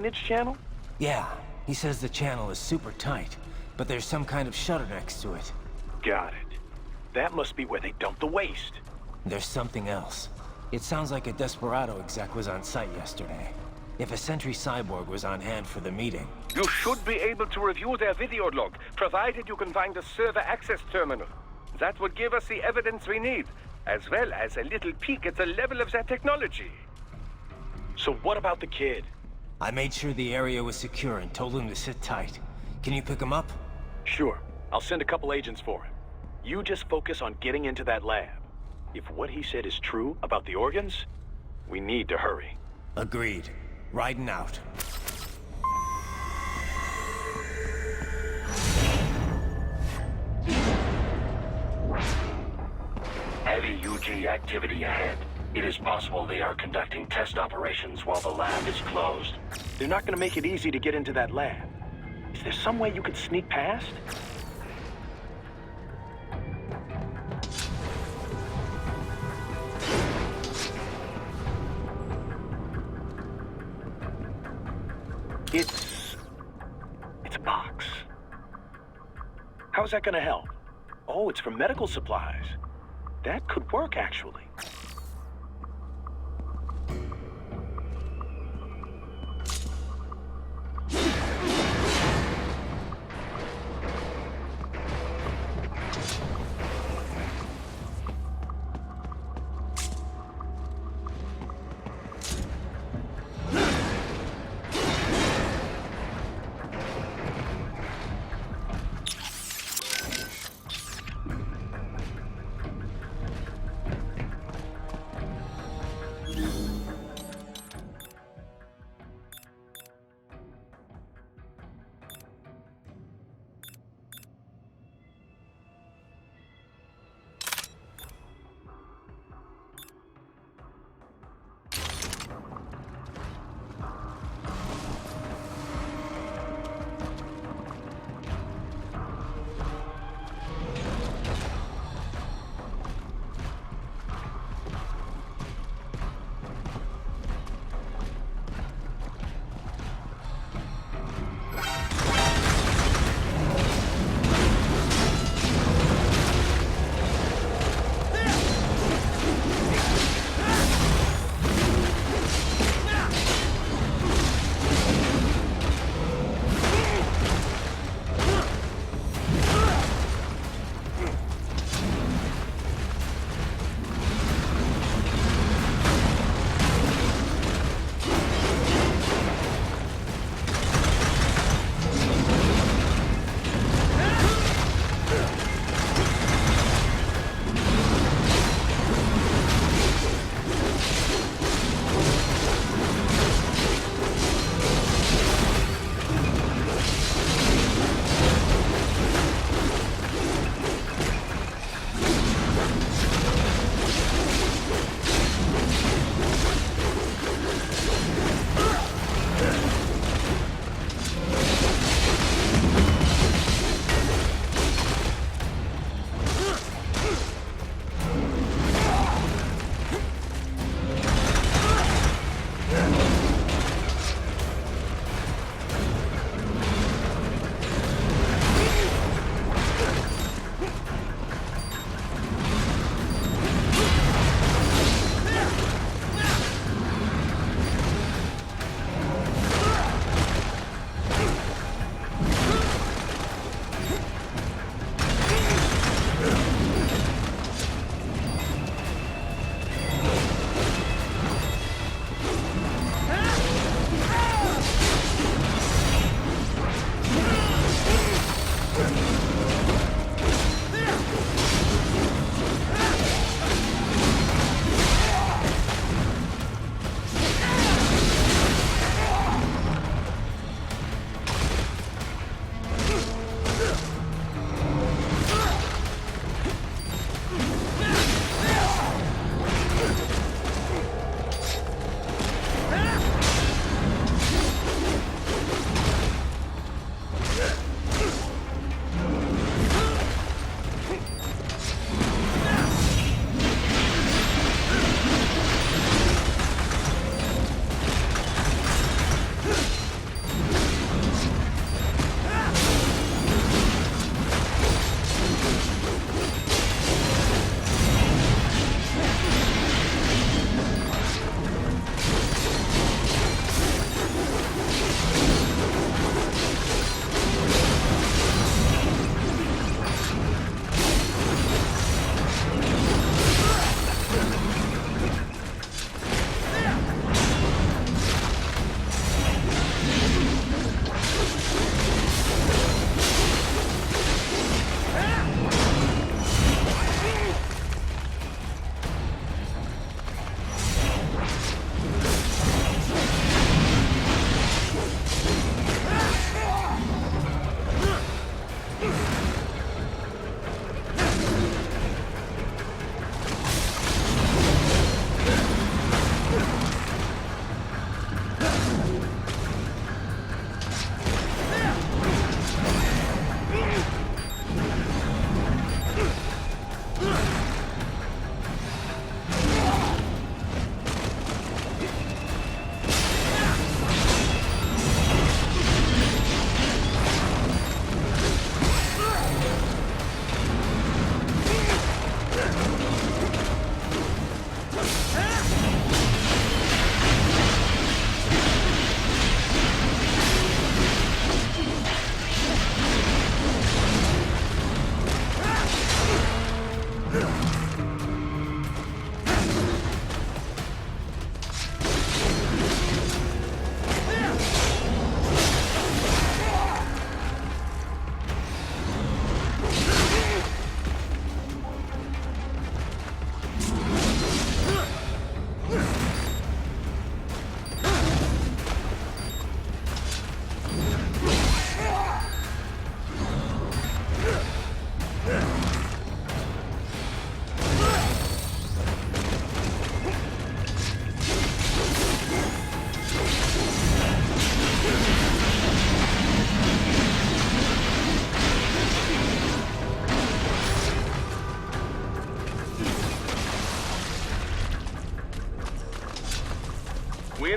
drainage channel? Yeah, he says the channel is super tight, but there's some kind of shutter next to it. Got it. That must be where they dump the waste. There's something else. It sounds like a Desperado exec was on site yesterday. If a Sentry Cyborg was on hand for the meeting... You should be able to review their video log, provided you can find the server access terminal. That would give us the evidence we need, as well as a little peek at the level of their technology. So what about the kid? I made sure the area was secure and told him to sit tight. Can you pick him up? Sure. I'll send a couple agents for him. You just focus on getting into that lab. If what he said is true about the organs, we need to hurry. Agreed. Riding out. Heavy UG activity ahead. It is possible they are conducting test operations while the lab is closed. They're not going to make it easy to get into that lab. Is there some way you could sneak past? It's a box. How's that gonna help? Oh, it's for medical supplies. That could work, actually.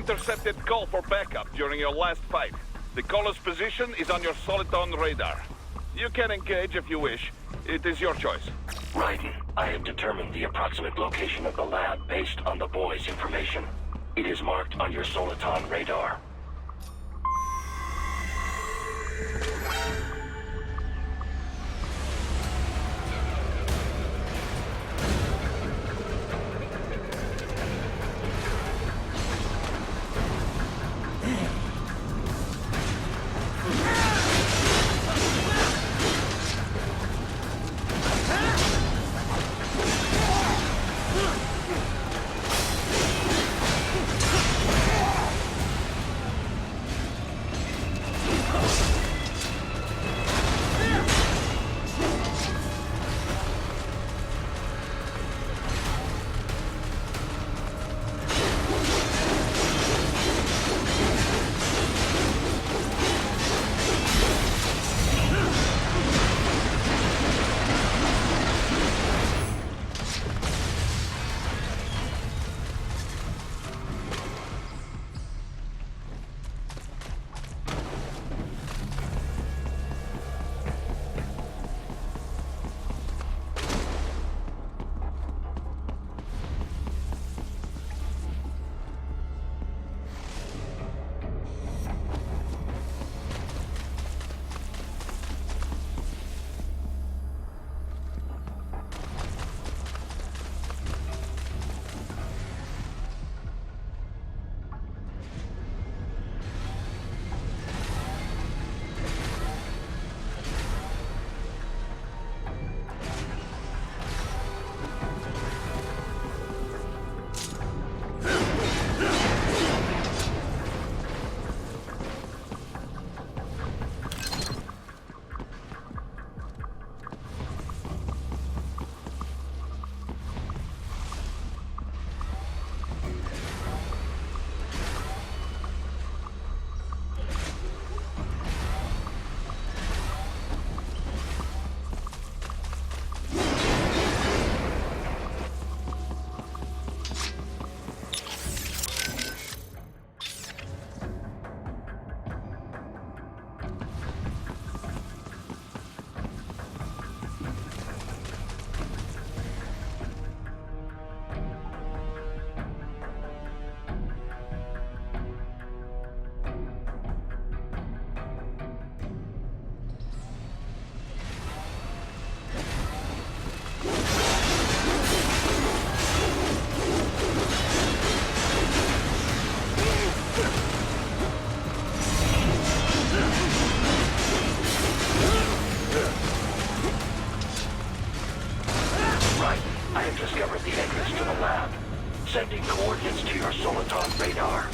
intercepted call for backup during your last fight. The caller's position is on your Soliton radar. You can engage if you wish. It is your choice. Raiden, I have determined the approximate location of the lab based on the boy's information. It is marked on your Soliton radar. Sending coordinates to your Soliton radar.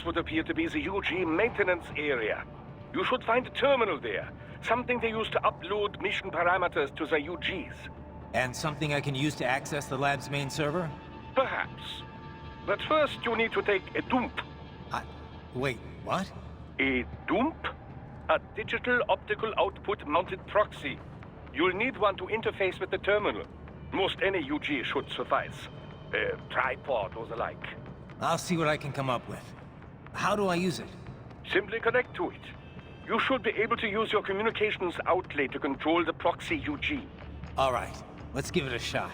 This would appear to be the UG maintenance area. You should find a terminal there. Something they use to upload mission parameters to the UGs. And something I can use to access the lab's main server? Perhaps. But first, you need to take a dump. Wait, what? A dump? A digital optical output mounted proxy. You'll need one to interface with the terminal. Most any UG should suffice. A tripod or the like. I'll see what I can come up with. How do I use it? Simply connect to it. You should be able to use your communications outlay to control the proxy UG. All right, let's give it a shot.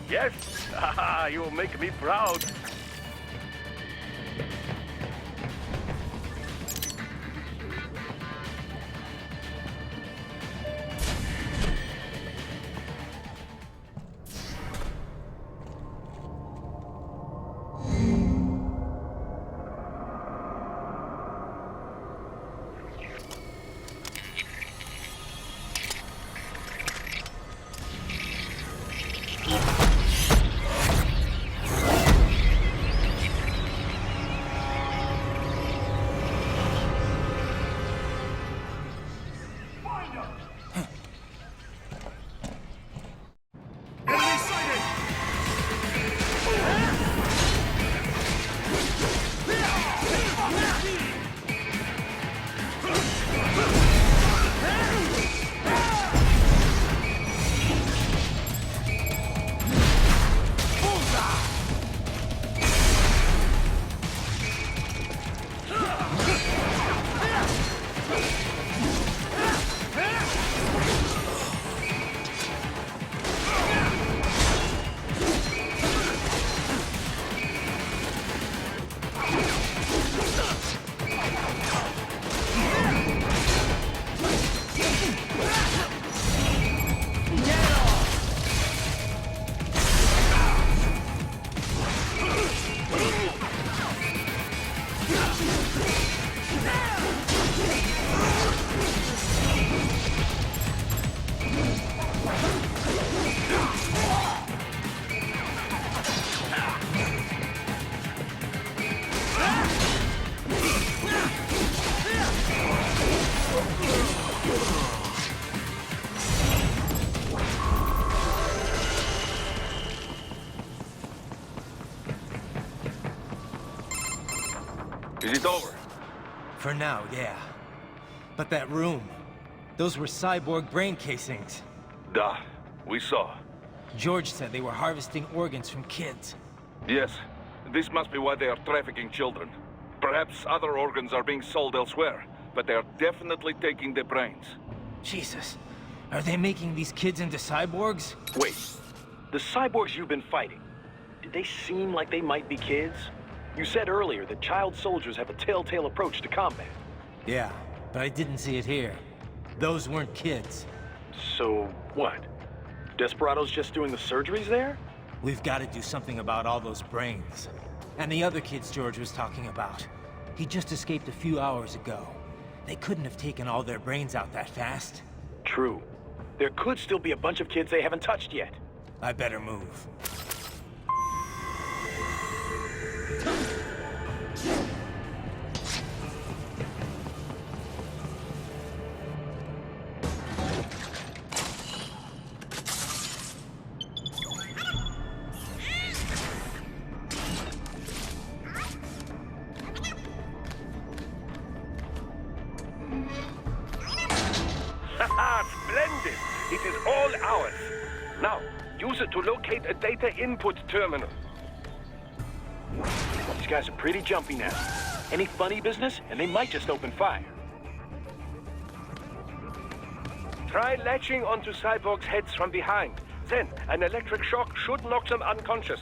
Yes, you make me proud. Is it over? For now, yeah. But that room, those were cyborg brain casings. Duh. We saw. George said they were harvesting organs from kids. Yes. This must be why they are trafficking children. Perhaps other organs are being sold elsewhere, but they are definitely taking the brains. Jesus. Are they making these kids into cyborgs? Wait. The cyborgs you've been fighting, did they seem like they might be kids? You said earlier that child soldiers have a telltale approach to combat. Yeah, but I didn't see it here. Those weren't kids. So, what? Desperados just doing the surgeries there? We've got to do something about all those brains. And the other kids George was talking about. He just escaped a few hours ago. They couldn't have taken all their brains out that fast. True. There could still be a bunch of kids they haven't touched yet. I better move. Splendid! It is all ours. Now, use it to locate a data input terminal. These guys are pretty jumpy now. Any funny business, and they might just open fire. Try latching onto cyborgs' heads from behind. Then, an electric shock should knock them unconscious.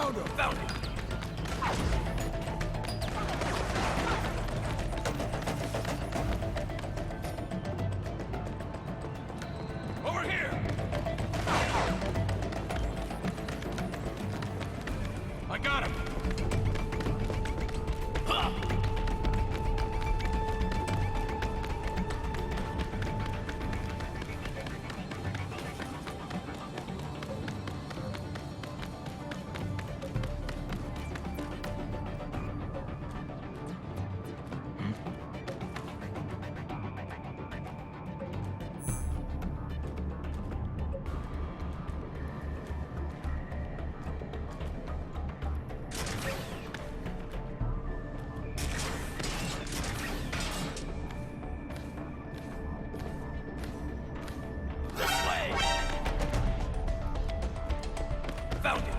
Found him! Found him! Over here! I got him! Found him.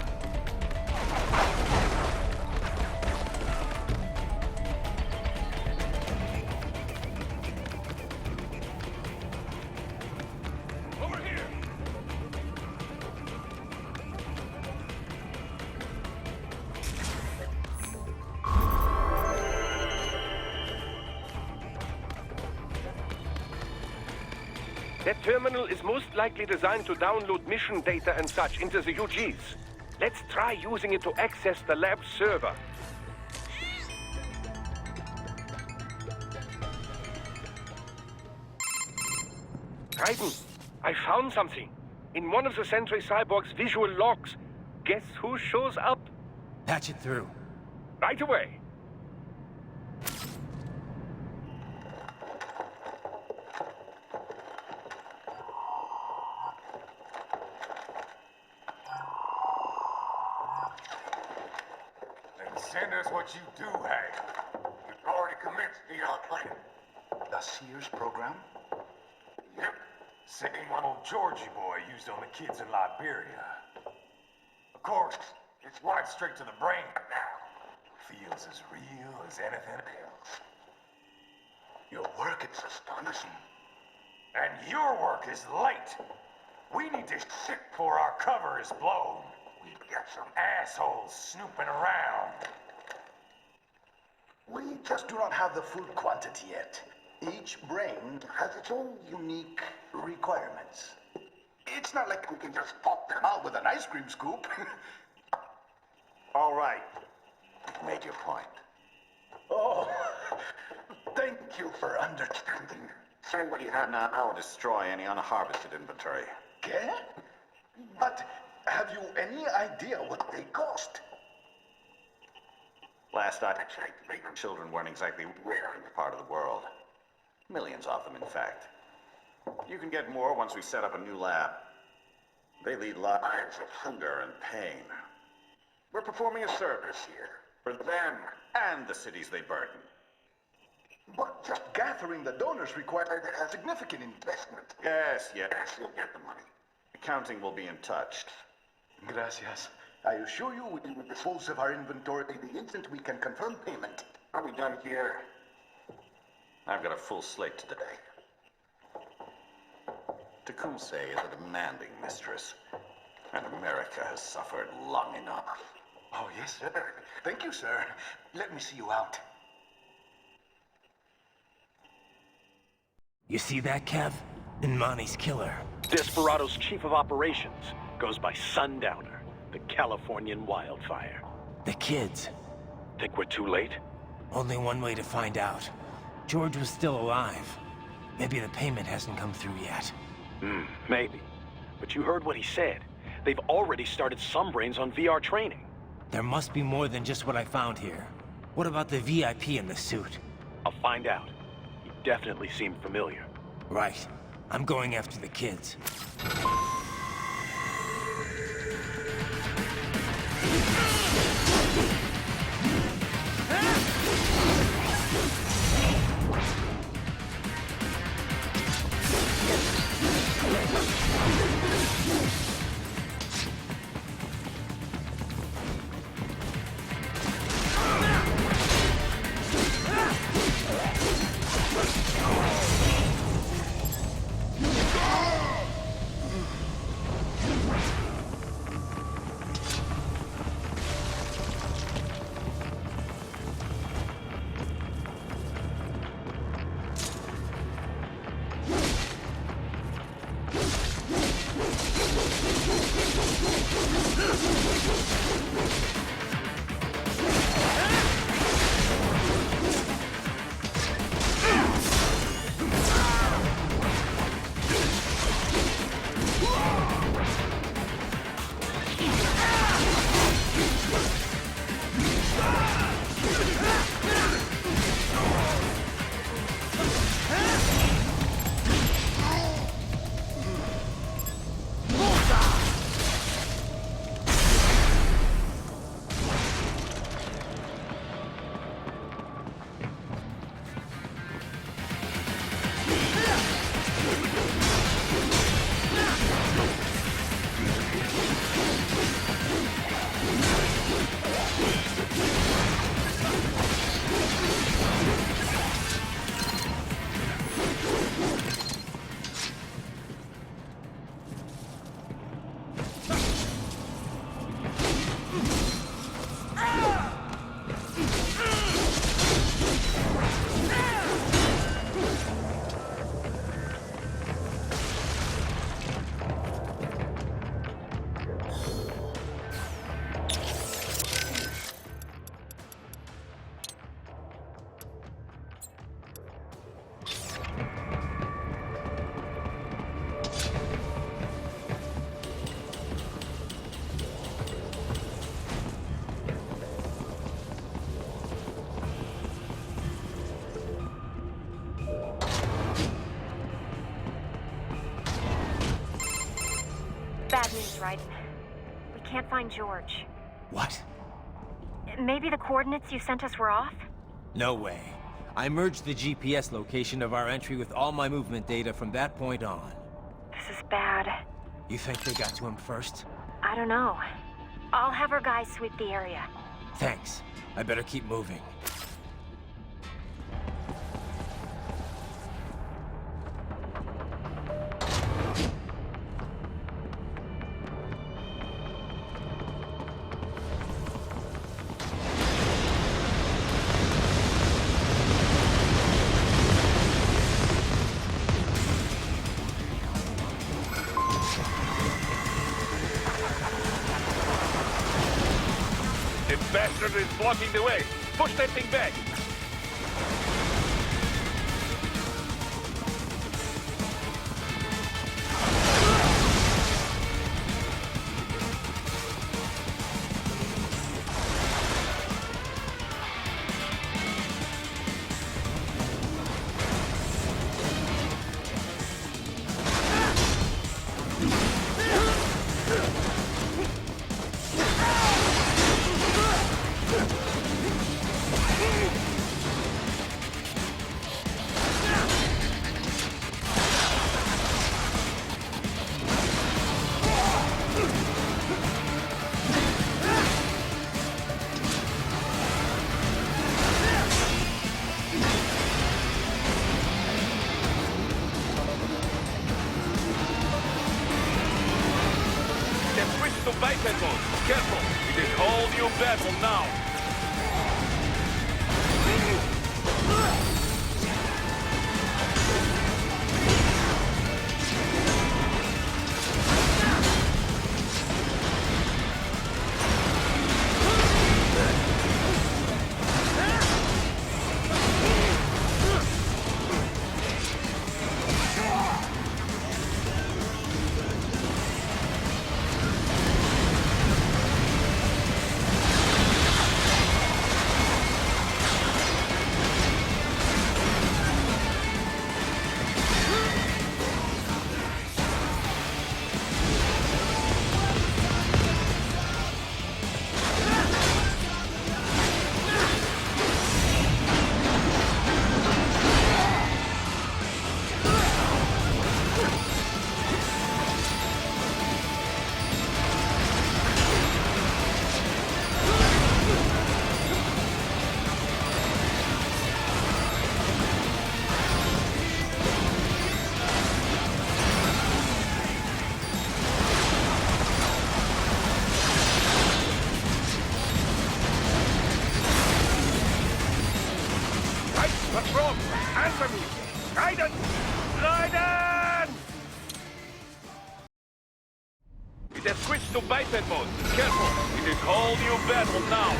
Over here. That terminal is most likely designed to download mission data and such into the UGs. Let's try using it to access the lab server. Raiden, I found something. In one of the Sentry Cyborg's visual logs. Guess who shows up? Patch it through. Right away. Send us what you do have. We've already commenced the outplaying. The Sears program? Yep. Same one old Georgie boy used on the kids in Liberia. Of course, it's right straight to the brain now. Feels as real as anything else. Your work is astonishing. And your work is late. We need this shit before our cover is blown. We've got some assholes snooping around. We just do not have the full quantity yet. Each brain has its own unique requirements. It's not like we can just pop them out with an ice cream scoop. All right. You've made your point. Oh, thank you for understanding. Send what you have now or destroy any unharvested inventory. Okay? But have you any idea what they cost? Last I checked, children weren't exactly rare in the part of the world. Millions of them, in fact. You can get more once we set up a new lab. They lead lives of hunger and pain. We're performing a service here for them and the cities they burden. But just gathering the donors required a significant investment. Yes, you'll get the money. Accounting will be in touch. Gracias. I assure you we will dispose of our inventory the instant we can confirm payment. Are we done here? I've got a full slate today. Tecumseh is a demanding mistress, and America has suffered long enough. Oh, yes, sir. Thank you, sir. Let me see you out. You see that, Kev? Inmani's killer. Desperado's chief of operations goes by Sundowner, the Californian wildfire. The kids. Think we're too late? Only one way to find out. George was still alive. Maybe the payment hasn't come through yet. Maybe. But you heard what he said. They've already started some brains on VR training. There must be more than just what I found here. What about the VIP in the suit? I'll find out. He definitely seemed familiar. Right. I'm going after the kids. Raiden. We can't find George. What? Maybe the coordinates you sent us were off? No way. I merged the GPS location of our entry with all my movement data from that point on. This is bad. You think they got to him first? I don't know. I'll have our guys sweep the area. Thanks. I better keep moving. The bastard is blocking the way. Push that thing back. Bypass mode. Careful. It is whole new battle now. What's wrong? Answer me! Raiden! Raiden! It has switched to biped mode. Careful! It is whole new battle now.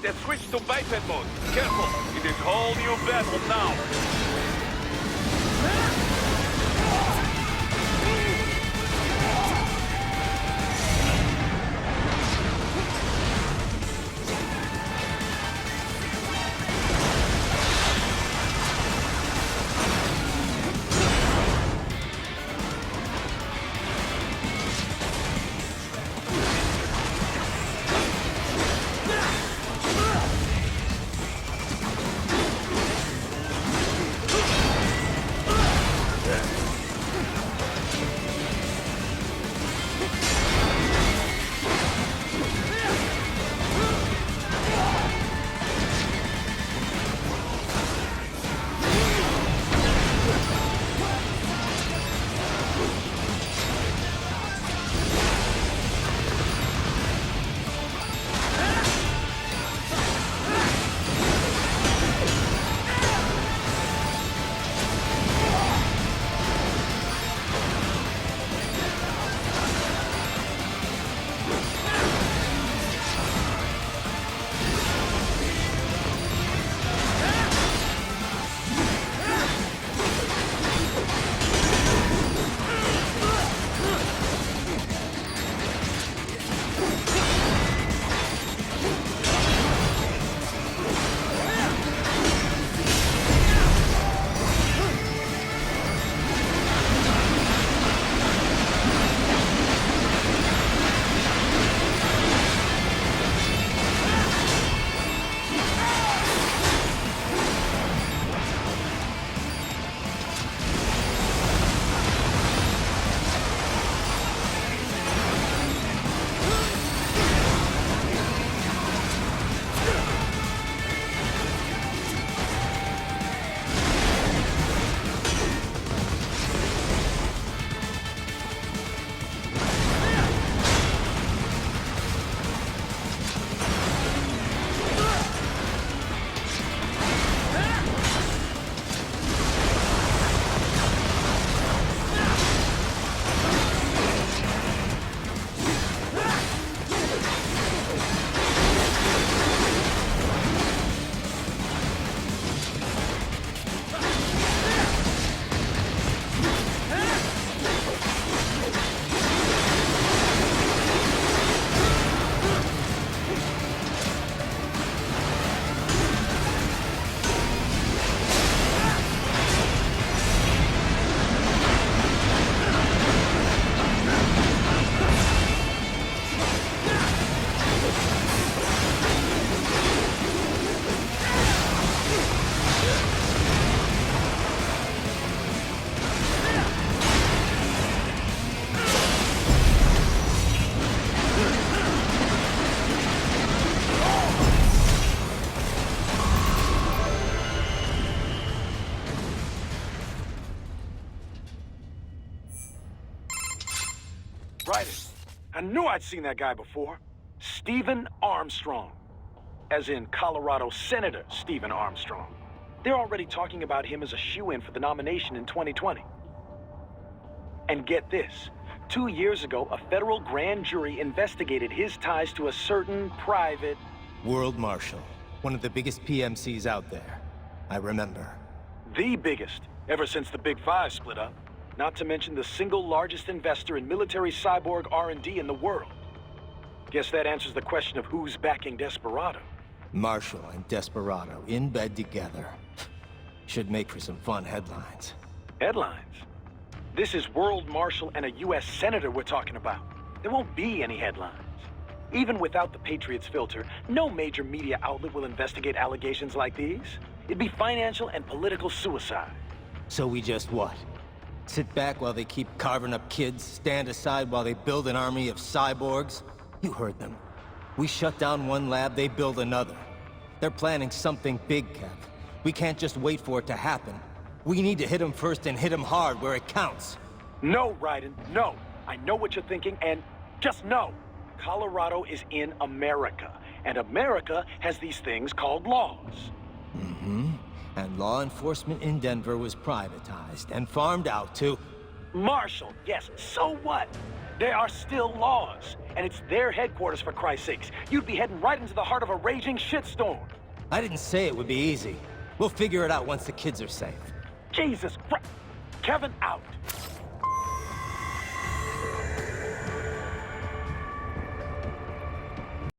has switched to biped mode. Careful, it is whole new battle now. I knew I'd seen that guy before. Stephen Armstrong. As in Colorado Senator Stephen Armstrong. They're already talking about him as a shoo-in for the nomination in 2020. And get this. 2 years ago, a federal grand jury investigated his ties to a certain private... World Marshal. One of the biggest PMCs out there. I remember. The biggest, ever since the Big Five split up. Not to mention the single largest investor in military cyborg R&D in the world. Guess that answers the question of who's backing Desperado. Marshall and Desperado in bed together. Should make for some fun headlines. Headlines? This is World Marshal and a U.S. Senator we're talking about. There won't be any headlines. Even without the Patriots filter, no major media outlet will investigate allegations like these. It'd be financial and political suicide. So we just what? Sit back while they keep carving up kids, stand aside while they build an army of cyborgs? You heard them. We shut down one lab, they build another. They're planning something big, Kev. We can't just wait for it to happen. We need to hit them first and hit them hard where it counts. No, Raiden, no. I know what you're thinking, and just know. Colorado is in America, and America has these things called laws. Mm-hmm. And law enforcement in Denver was privatized and farmed out to... Marshal, yes, so what? There are still laws, and it's their headquarters for Christ's sakes. You'd be heading right into the heart of a raging shitstorm. I didn't say it would be easy. We'll figure it out once the kids are safe. Jesus Christ. Kevin out.